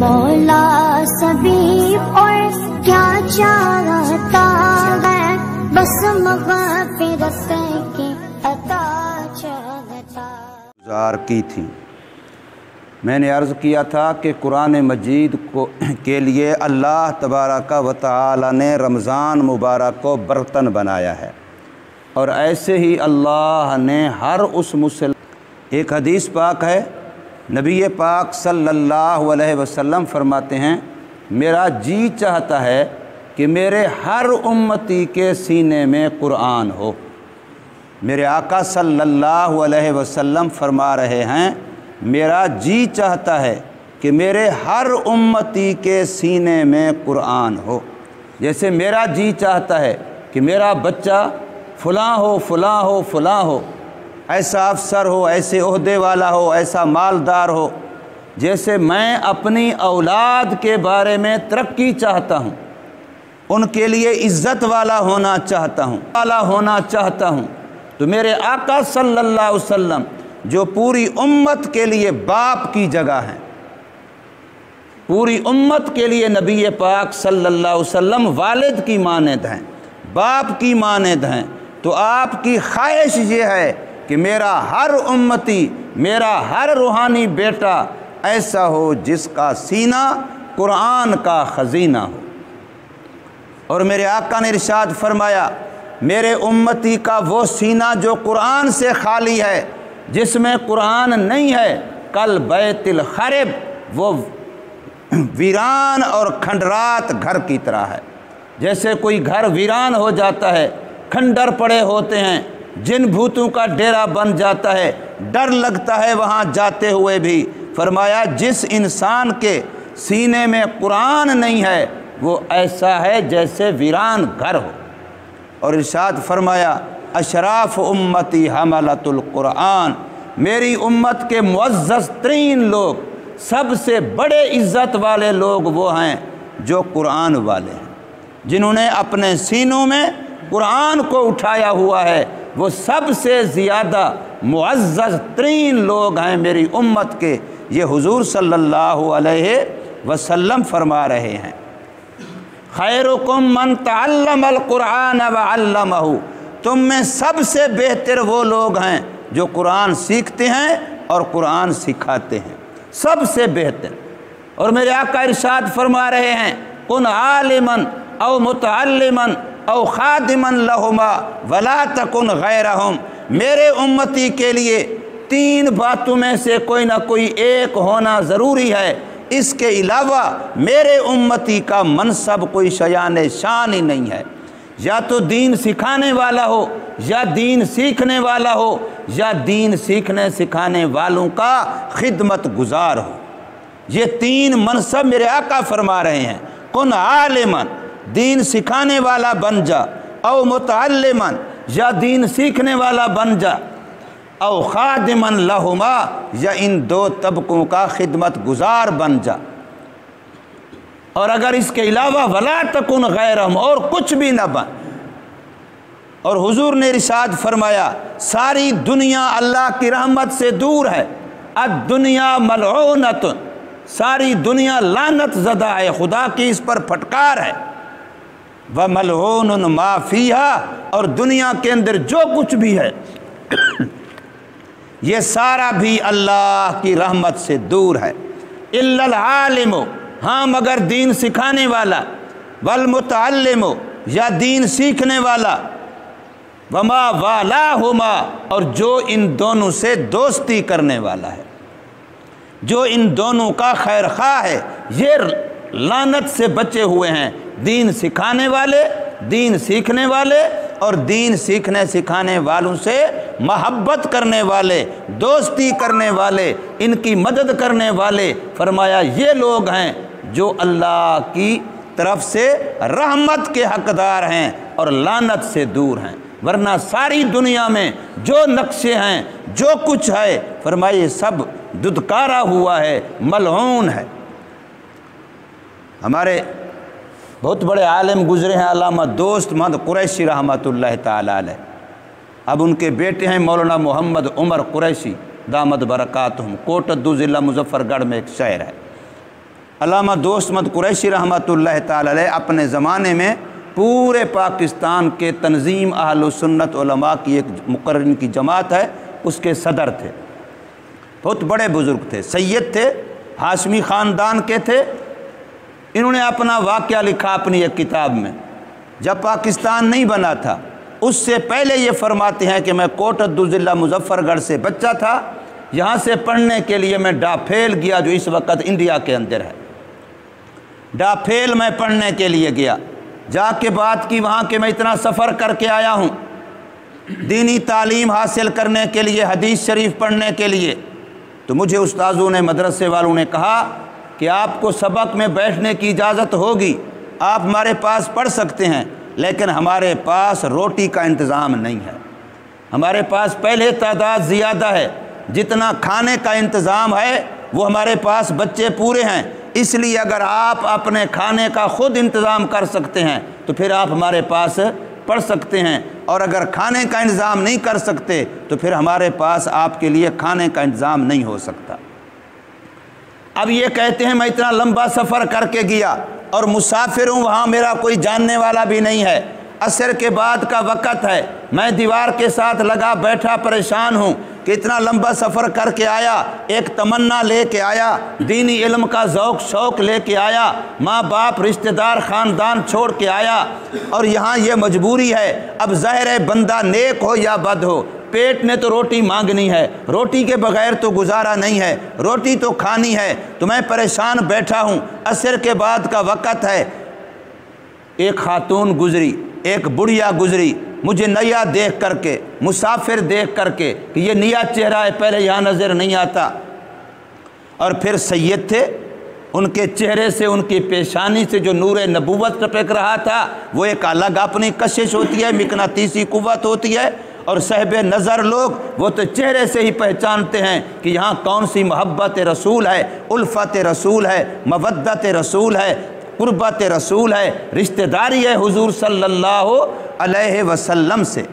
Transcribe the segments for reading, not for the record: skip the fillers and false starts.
مولا سبھی اور کیا چاہتا ہے، بس مغفرت کی عطا چاہتا۔ گزار کی تھی۔ میں نے عرض کیا تھا کہ قرآن مجید کے لیے اللہ تبارک و تعالی نے رمضان مبارک کو برتن بنایا ہے، اور ایسے ہی اللہ نے ہر اس مسلم، ایک حدیث پاک ہے، نبی پاک صلی اللہ علیہ وسلم فرماتے ہیں میرا جی چاہتا ہے کہ میرے ہر امتی کے سینے میں قرآن ہو۔ میرے آقا صلی اللہ علیہ وسلم فرما رہے ہیں میرا جی چاہتا ہے کہ میرے ہر امتی کے سینے میں قرآن ہو۔ جیسے میرا جی چاہتا ہے کہ میرا بچہ فلاں ہو فلاں ہو فلاں ہو، ایسا افسر ہو، ایسے عہدے والا ہو، ایسا مالدار ہو، جیسے میں اپنی اولاد کے بارے میں ترقی چاہتا ہوں، ان کے لیے عزت والا ہونا چاہتا ہوں، تو میرے آقا صلی اللہ علیہ وسلم جو پوری امت کے لیے باپ کی جگہ ہیں، پوری امت کے لیے نبی پاک صلی اللہ علیہ وسلم والد کی مانند ہیں، باپ کی مانند ہیں، تو آپ کی خواہش یہ ہے کہ میرا ہر امتی، میرا ہر روحانی بیٹا ایسا ہو جس کا سینہ قرآن کا خزینہ ہو۔ اور میرے آقا نے ارشاد فرمایا میرے امتی کا وہ سینہ جو قرآن سے خالی ہے، جس میں قرآن نہیں ہے، کل بیت الخرب، وہ ویران اور کھنڈرات گھر کی طرح ہے۔ جیسے کوئی گھر ویران ہو جاتا ہے، کھنڈر پڑے ہوتے ہیں، جن بھوتوں کا ڈیرا بن جاتا ہے، ڈر لگتا ہے وہاں جاتے ہوئے بھی۔ فرمایا جس انسان کے سینے میں قرآن نہیں ہے وہ ایسا ہے جیسے ویران گھر ہو۔ اور ارشاد فرمایا اشراف امتی حملۃ القرآن، میری امت کے معزز ترین لوگ، سب سے بڑے عزت والے لوگ وہ ہیں جو قرآن والے ہیں، جنہوں نے اپنے سینوں میں قرآن کو اٹھایا ہوا ہے، وہ سب سے زیادہ معزز ترین لوگ ہیں میری امت کے، یہ حضور صلی اللہ علیہ وسلم فرما رہے ہیں۔ خیرکم من تعلم القرآن وعلمہ، تم میں سب سے بہتر وہ لوگ ہیں جو قرآن سیکھتے ہیں اور قرآن سکھاتے ہیں، سب سے بہتر۔ اور میرے آقا ارشاد فرما رہے ہیں کن عالما او متعلما او خادما لہما ولا تکن غیرہم، میرے امتی کے لیے تین باتوں میں سے کوئی نہ کوئی ایک ہونا ضروری ہے، اس کے علاوہ میرے امتی کا منصب کوئی شایان شان ہی نہیں ہے، یا تو دین سکھانے والا ہو، یا دین سیکھنے والا ہو، یا دین سیکھنے سکھانے والوں کا خدمت گزار ہو۔ یہ تین منصب میرے آقا فرما رہے ہیں، کن عالما، دین سکھانے والا بن جا، او متعلما، یا دین سیکھنے والا بن جا، او خادما لہما، یا ان دو طبقوں کا خدمت گزار بن جا۔ اور اگر اس کے علاوہ ولا تکن غیرہم، اور کچھ بھی نہ بن۔ اور حضور نے ارشاد فرمایا ساری دنیا اللہ کی رحمت سے دور ہے، الدنیا ملعونۃ، ساری دنیا لعنت زدہ ہے، خدا کی اس پر پھٹکار ہے، وَمَلْعُونٌ مَا فِيهَا، اور دنیا کے اندر جو کچھ بھی ہے یہ سارا بھی اللہ کی رحمت سے دور ہے، إِلَّا الْعَالِمُ، ہاں مگر دین سکھانے والا، وَالْمُتَعَلِّمُ، یا دین سیکھنے والا، وَمَا وَالَاهُمَا، اور جو ان دونوں سے دوستی کرنے والا ہے، جو ان دونوں کا خیر خواہ ہے، یہ لعنت سے بچے ہوئے ہیں۔ دین سکھانے والے، دین سیکھنے والے، اور دین سیکھنے سکھانے والوں سے محبت کرنے والے، دوستی کرنے والے، ان کی مدد کرنے والے، فرمایا یہ لوگ ہیں جو اللہ کی طرف سے رحمت کے حقدار ہیں اور لعنت سے دور ہیں۔ ورنہ ساری دنیا میں جو نقشے ہیں، جو کچھ ہے، فرمائے سب ددکارا ہوا ہے، ملعون ہے۔ ہمارے بہت بڑے عالم گزرے ہیں علامہ دوست محمد قریشی رحمۃ اللہ تعالی علیہ، اب ان کے بیٹے ہیں مولانا محمد عمر قریشی دامت برکاتہم، کوٹدو ضلع مظفر گڑھ میں ایک شہر ہے۔ علامہ دوست احمد قریشی رحمۃ تعالی علیہ اپنے زمانے میں پورے پاکستان کے تنظیم اہل سنت علماء کی ایک مقررین کی جماعت ہے، اس کے صدر تھے، بہت بڑے بزرگ تھے، سید تھے، ہاشمی خاندان کے تھے۔ انہوں نے اپنا واقعہ لکھا اپنی ایک کتاب میں، جب پاکستان نہیں بنا تھا اس سے پہلے یہ فرماتے ہیں کہ میں کوٹ عبدالضلع مظفر گڑھ سے بچہ تھا، یہاں سے پڑھنے کے لیے میں ڈافیل گیا جو اس وقت انڈیا کے اندر ہے، ڈافیل میں پڑھنے کے لیے گیا، جا کے بات کی وہاں کہ میں اتنا سفر کر کے آیا ہوں دینی تعلیم حاصل کرنے کے لیے، حدیث شریف پڑھنے کے لیے۔ تو مجھے استاذوں نے، مدرسے والوں نے کہا کہ آپ کو سبق میں بیٹھنے کی اجازت ہوگی، آپ ہمارے پاس پڑھ سکتے ہیں، لیکن ہمارے پاس روٹی کا انتظام نہیں ہے، ہمارے پاس پہلے تعداد زیادہ ہے، جتنا کھانے کا انتظام ہے وہ ہمارے پاس بچے پورے ہیں، اس لیے اگر آپ اپنے کھانے کا خود انتظام کر سکتے ہیں تو پھر آپ ہمارے پاس پڑھ سکتے ہیں، اور اگر کھانے کا انتظام نہیں کر سکتے تو پھر ہمارے پاس آپ کے لیے کھانے کا انتظام نہیں ہو سکتا۔ اب یہ کہتے ہیں میں اتنا لمبا سفر کر کے گیا اور مسافر ہوں، وہاں میرا کوئی جاننے والا بھی نہیں ہے، عصر کے بعد کا وقت ہے، میں دیوار کے ساتھ لگا بیٹھا پریشان ہوں کہ اتنا لمبا سفر کر کے آیا، ایک تمنا لے کے آیا، دینی علم کا ذوق شوق لے کے آیا، ماں باپ رشتہ دار خاندان چھوڑ کے آیا، اور یہاں یہ مجبوری ہے، اب ظاہر ہے بندہ نیک ہو یا بد ہو، پیٹ نے تو روٹی مانگنی ہے، روٹی کے بغیر تو گزارا نہیں ہے، روٹی تو کھانی ہے، تو میں پریشان بیٹھا ہوں، عصر کے بعد کا وقت ہے۔ ایک خاتون گزری، ایک بڑھیا گزری، مجھے نیا دیکھ کر کے، مسافر دیکھ کر کے کہ یہ نیا چہرہ ہے، پہلے یہاں نظر نہیں آتا، اور پھر سید تھے، ان کے چہرے سے، ان کی پیشانی سے جو نور نبوت ٹپک رہا تھا وہ ایک الگ اپنی کشش ہوتی ہے، مقناطیسی قوت ہوتی ہے، اور صاحب نظر لوگ وہ تو چہرے سے ہی پہچانتے ہیں کہ یہاں کون سی محبت رسول ہے، الفت رسول ہے، مودت رسول ہے، قربت رسول ہے، رشتہ داری ہے حضور صلی اللہ علیہ وسلم سے۔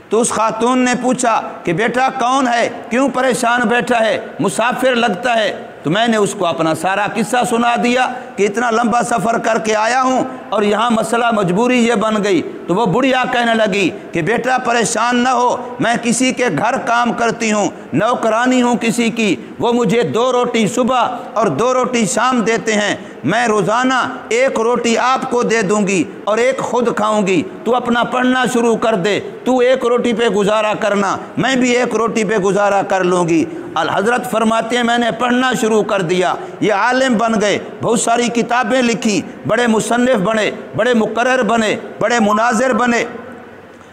تو اس خاتون نے پوچھا کہ بیٹا کون ہے، کیوں پریشان بیٹھا ہے، مسافر لگتا ہے؟ تو میں نے اس کو اپنا سارا قصہ سنا دیا کہ اتنا لمبا سفر کر کے آیا ہوں اور یہاں مسئلہ مجبوری یہ بن گئی۔ تو وہ بڑھیا کہنے لگی کہ بیٹا پریشان نہ ہو، میں کسی کے گھر کام کرتی ہوں، نوکرانی ہوں کسی کی، وہ مجھے 2 روٹی صبح اور 2 روٹی شام دیتے ہیں، میں روزانہ 1 روٹی آپ کو دے دوں گی اور 1 خود کھاؤں گی، تو اپنا پڑھنا شروع کر دے، تو 1 روٹی پہ گزارا کرنا، میں بھی 1 روٹی پہ گزارا کر لوں گی۔ الحضرت فرماتے ہیں میں نے پڑھنا شروع کر دیا، یہ عالم بن گئے، بہت ساری کتابیں لکھی، بڑے مصنف بنے، بڑے مقرر بنے، بڑے مناظر بنے۔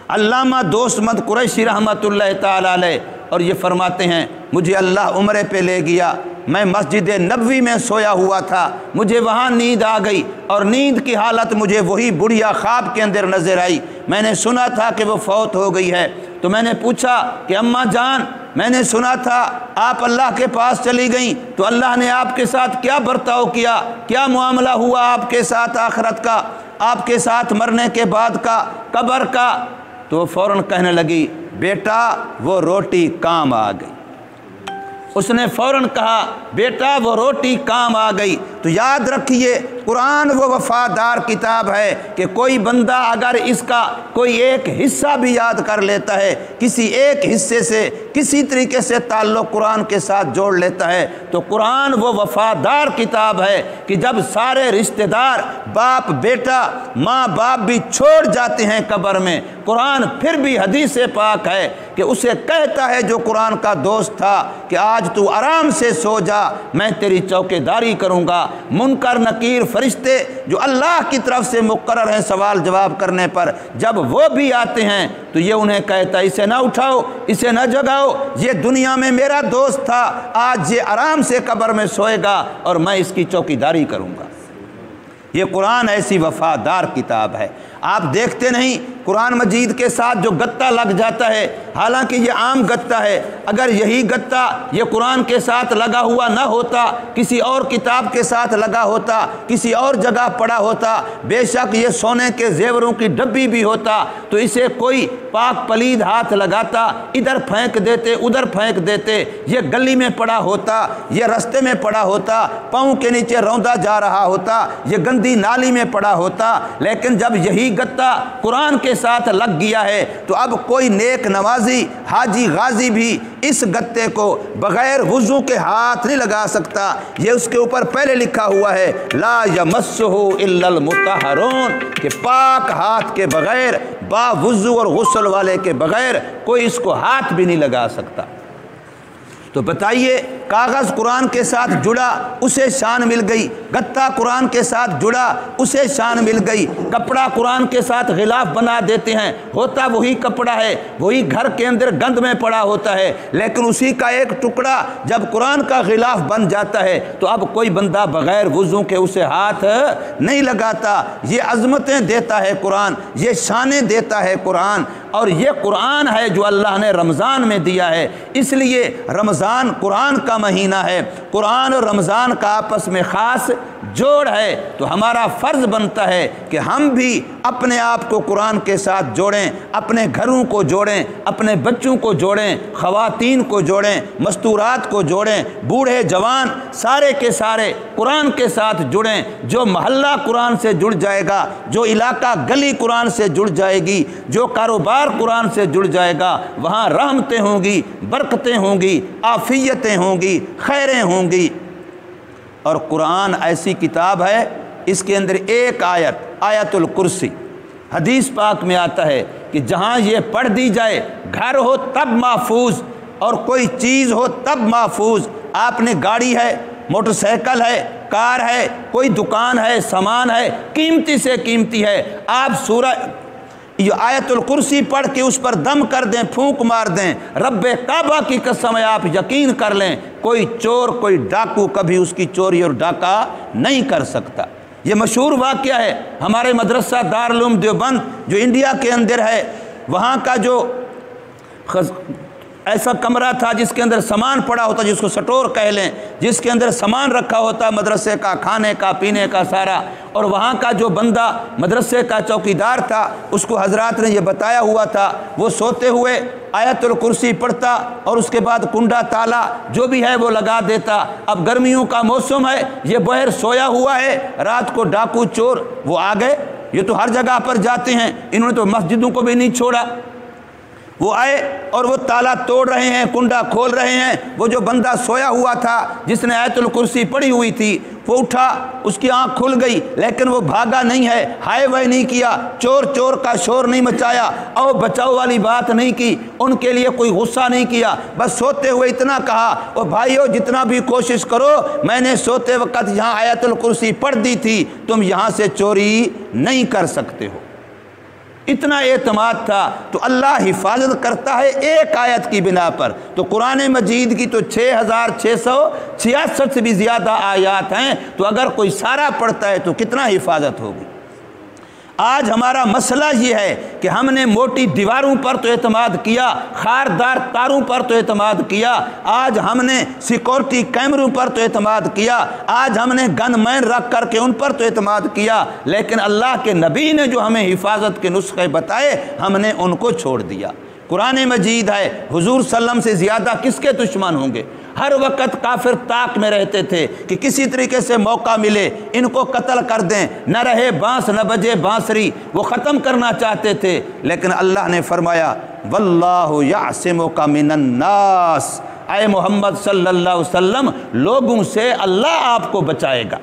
علامہ دوست احمد قریشی رحمۃ اللہ تعالی علیہ، اور یہ فرماتے ہیں مجھے اللہ عمرے پہ لے گیا، میں مسجد نبوی میں سویا ہوا تھا، مجھے وہاں نیند آ گئی، اور نیند کی حالت مجھے وہی بڑھیا خواب کے اندر نظر آئی، میں نے سنا تھا کہ وہ فوت ہو گئی ہے۔ تو میں نے پوچھا کہ اماں جان، میں نے سنا تھا آپ اللہ کے پاس چلی گئیں، تو اللہ نے آپ کے ساتھ کیا برتاؤ کیا، کیا معاملہ ہوا آپ کے ساتھ آخرت کا، آپ کے ساتھ مرنے کے بعد کا، قبر کا؟ تو وہ فوراً کہنے لگی بیٹا وہ روٹی کام آ گئی، اس نے فوراً کہا بیٹا وہ روٹی کام آ گئی۔ تو یاد رکھیے قرآن وہ وفادار کتاب ہے کہ کوئی بندہ اگر اس کا کوئی ایک حصہ بھی یاد کر لیتا ہے، کسی ایک حصے سے کسی طریقے سے تعلق قرآن کے ساتھ جوڑ لیتا ہے، تو قرآن وہ وفادار کتاب ہے کہ جب سارے رشتہ دار، باپ بیٹا، ماں باپ بھی چھوڑ جاتے ہیں قبر میں، قرآن پھر بھی حدیث پاک ہے کہ اسے کہتا ہے جو قرآن کا دوست تھا کہ آج تو آرام سے سو جا، میں تیری چوکیداری کروں گا۔ منکر نکیر فرشتے جو اللہ کی طرف سے مقرر ہیں سوال جواب کرنے پر، جب وہ بھی آتے ہیں تو یہ انہیں کہتا ہے اسے نہ اٹھاؤ، اسے نہ جگاؤ، یہ دنیا میں میرا دوست تھا، آج یہ آرام سے قبر میں سوئے گا اور میں اس کی چوکیداری کروں گا۔ یہ قرآن ایسی وفادار کتاب ہے۔ آپ دیکھتے نہیں قرآن مجید کے ساتھ جو گتہ لگ جاتا ہے، حالانکہ یہ عام گتہ ہے، اگر یہی گتہ یہ قرآن کے ساتھ لگا ہوا نہ ہوتا، کسی اور کتاب کے ساتھ لگا ہوتا، کسی اور جگہ پڑا ہوتا، بے شک یہ سونے کے زیوروں کی ڈبی بھی ہوتا، تو اسے کوئی پاک پلید ہاتھ لگاتا، ادھر پھینک دیتے ادھر پھینک دیتے، یہ گلی میں پڑا ہوتا، یہ رستے میں پڑا ہوتا، پاؤں کے نیچے روندا جا رہا ہوتا، یہ گندی نالی میں پڑا ہوتا۔ لیکن جب یہی گتہ قرآن کے ساتھ لگ گیا ہے تو اب کوئی نیک نوازی حاجی غازی بھی اس گتے کو بغیر وضو کے ہاتھ نہیں لگا سکتا۔ یہ اس کے اوپر پہلے لکھا ہوا ہے لا یمسہ الا المطہرون، کہ پاک ہاتھ کے بغیر، با وضو اور غسل والے کے بغیر کوئی اس کو ہاتھ بھی نہیں لگا سکتا۔ تو بتائیے، کاغذ قرآن کے ساتھ جڑا اسے شان مل گئی، گتہ قرآن کے ساتھ جڑا اسے شان مل گئی، کپڑا قرآن کے ساتھ غلاف بنا دیتے ہیں، ہوتا وہی کپڑا ہے، وہی گھر کے اندر گند میں پڑا ہوتا ہے، لیکن اسی کا ایک ٹکڑا جب قرآن کا غلاف بن جاتا ہے تو اب کوئی بندہ بغیر وضو کے اسے ہاتھ نہیں لگاتا۔ یہ عظمتیں دیتا ہے قرآن، یہ شانیں دیتا ہے قرآن، اور یہ قرآن ہے جو اللہ نے رمضان میں دیا ہے۔ اس لیے رمضان قرآن کا مہینہ ہے، قرآن اور رمضان کا آپس میں خاص جوڑ ہے، تو ہمارا فرض بنتا ہے کہ ہم بھی اپنے آپ کو قرآن کے ساتھ جوڑیں، اپنے گھروں کو جوڑیں، اپنے بچوں کو جوڑیں، خواتین کو جوڑیں، مستورات کو جوڑیں، بوڑھے جوان سارے کے سارے قرآن کے ساتھ جڑیں۔ جو محلہ قرآن سے جڑ جائے گا، جو علاقہ گلی قرآن سے جڑ جائے گی، جو کاروبار قرآن سے جڑ جائے گا، وہاں رحمتیں ہوں گی، برکتیں ہوں گی، عافیتیں ہوں گی، خیریں ہوں گی۔ اور قرآن ایسی کتاب ہے، اس کے اندر ایک آیت الکرسی، حدیث پاک میں آتا ہے کہ جہاں یہ پڑھ دی جائے، گھر ہو تب محفوظ اور کوئی چیز ہو تب محفوظ۔ آپ نے گاڑی ہے، موٹر سائیکل ہے، کار ہے، کوئی دکان ہے، سامان ہے، قیمتی سے قیمتی ہے، آپ سورہ یہ آیت الکرسی پڑھ کے اس پر دم کر دیں، پھونک مار دیں، رب کعبہ کی قسم ہے، آپ یقین کر لیں کوئی چور، کوئی ڈاکو کبھی اس کی چوری اور ڈاکہ نہیں کر سکتا۔ یہ مشہور واقعہ ہے، ہمارے مدرسہ دارالعلوم دیوبند جو انڈیا کے اندر ہے، وہاں کا جو ایسا کمرہ تھا جس کے اندر سامان پڑا ہوتا، جس کو سٹور کہہ لیں، جس کے اندر سامان رکھا ہوتا مدرسے کا، کھانے کا، پینے کا سارا، اور وہاں کا جو بندہ مدرسے کا چوکیدار تھا، اس کو حضرات نے یہ بتایا ہوا تھا، وہ سوتے ہوئے آیت الکرسی پڑھتا اور اس کے بعد کنڈا تالا جو بھی ہے وہ لگا دیتا۔ اب گرمیوں کا موسم ہے، یہ باہر سویا ہوا ہے، رات کو ڈاکو چور وہ آ گئے، یہ تو ہر جگہ پر جاتے ہیں، انہوں نے تو مسجدوں کو بھی نہیں چھوڑا، وہ آئے اور وہ تالا توڑ رہے ہیں، کنڈا کھول رہے ہیں۔ وہ جو بندہ سویا ہوا تھا جس نے آیت الکرسی پڑھی ہوئی تھی، وہ اٹھا، اس کی آنکھ کھل گئی، لیکن وہ بھاگا نہیں ہے، ہائے وائے نہیں کیا، چور چور کا شور نہیں مچایا، اور بچاؤ والی بات نہیں کی، ان کے لیے کوئی غصہ نہیں کیا، بس سوتے ہوئے اتنا کہا، او بھائیو جتنا بھی کوشش کرو، میں نے سوتے وقت یہاں آیت الکرسی پڑھ دی تھی، تم یہاں سے چوری نہیں کر سکتے ہو۔ اتنا اعتماد تھا۔ تو اللہ حفاظت کرتا ہے ایک آیت کی بنا پر۔ تو قرآن مجید کی تو 6666 سے بھی زیادہ آیات ہیں، تو اگر کوئی سارا پڑھتا ہے تو کتنا حفاظت ہوگی۔ آج ہمارا مسئلہ یہ ہے کہ ہم نے موٹی دیواروں پر تو اعتماد کیا، خاردار تاروں پر تو اعتماد کیا، آج ہم نے سیکورٹی کیمروں پر تو اعتماد کیا، آج ہم نے گن مین رکھ کر کے ان پر تو اعتماد کیا، لیکن اللہ کے نبی نے جو ہمیں حفاظت کے نسخے بتائے ہم نے ان کو چھوڑ دیا۔ قرآن مجید ہے، حضور صلی اللہ علیہ وسلم سے زیادہ کس کے دشمن ہوں گے؟ ہر وقت کافر طاق میں رہتے تھے کہ کسی طریقے سے موقع ملے ان کو قتل کر دیں، نہ رہے بانس نہ بجے بانسری، وہ ختم کرنا چاہتے تھے، لیکن اللہ نے فرمایا واللہ یعصمک من الناس، اے محمد صلی اللہ علیہ وسلم لوگوں سے اللہ آپ کو بچائے گا۔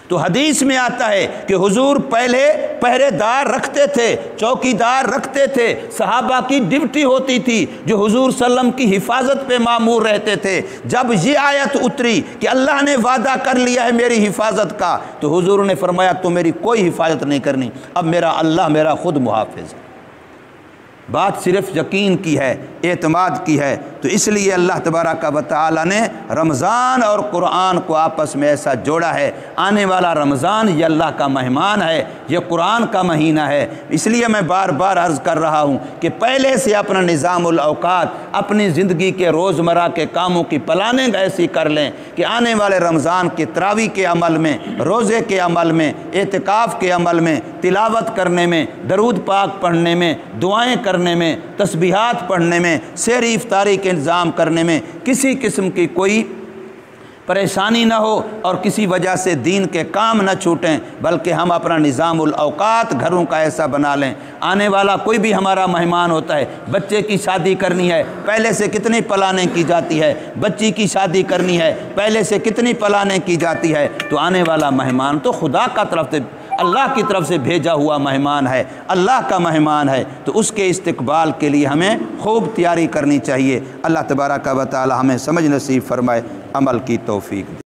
تو حدیث میں آتا ہے کہ حضور پہلے پہرے دار رکھتے تھے، چوکیدار رکھتے تھے، صحابہ کی ڈیوٹی ہوتی تھی جو حضور صلی اللہ علیہ وسلم کی حفاظت پہ مامور رہتے تھے۔ جب یہ آیت اتری کہ اللہ نے وعدہ کر لیا ہے میری حفاظت کا، تو حضور نے فرمایا تو میری کوئی حفاظت نہیں کرنی، اب میرا اللہ میرا خود محافظ ہے۔ بات صرف یقین کی ہے۔ اعتماد کی ہے۔ تو اس لیے اللہ تبارک و تعالی نے رمضان اور قرآن کو آپس میں ایسا جوڑا ہے۔ آنے والا رمضان یہ اللہ کا مہمان ہے، یہ قرآن کا مہینہ ہے۔ اس لیے میں بار بار عرض کر رہا ہوں کہ پہلے سے اپنا نظام الاوقات، اپنی زندگی کے روزمرہ کے کاموں کی پلاننگ ایسی کر لیں کہ آنے والے رمضان کے تراویح کے عمل میں، روزے کے عمل میں، اعتکاف کے عمل میں، تلاوت کرنے میں، درود پاک پڑھنے میں، دعائیں کرنے میں، تسبیحات پڑھنے میں، سحری افطاری کے انتظام کرنے میں کسی قسم کی کوئی پریشانی نہ ہو اور کسی وجہ سے دین کے کام نہ چھوٹیں، بلکہ ہم اپنا نظام الاوقات گھروں کا ایسا بنا لیں۔ آنے والا کوئی بھی ہمارا مہمان ہوتا ہے، بچے کی شادی کرنی ہے، پہلے سے کتنی پلاننگ کی جاتی ہے، بچی کی شادی کرنی ہے، پہلے سے کتنی پلاننگ کی جاتی ہے۔ تو آنے والا مہمان تو خدا کا طرف سے، اللہ کی طرف سے بھیجا ہوا مہمان ہے، اللہ کا مہمان ہے، تو اس کے استقبال کے لیے ہمیں خوب تیاری کرنی چاہیے۔ اللہ تبارک و تعالی ہمیں سمجھ نصیب فرمائے، عمل کی توفیق دے۔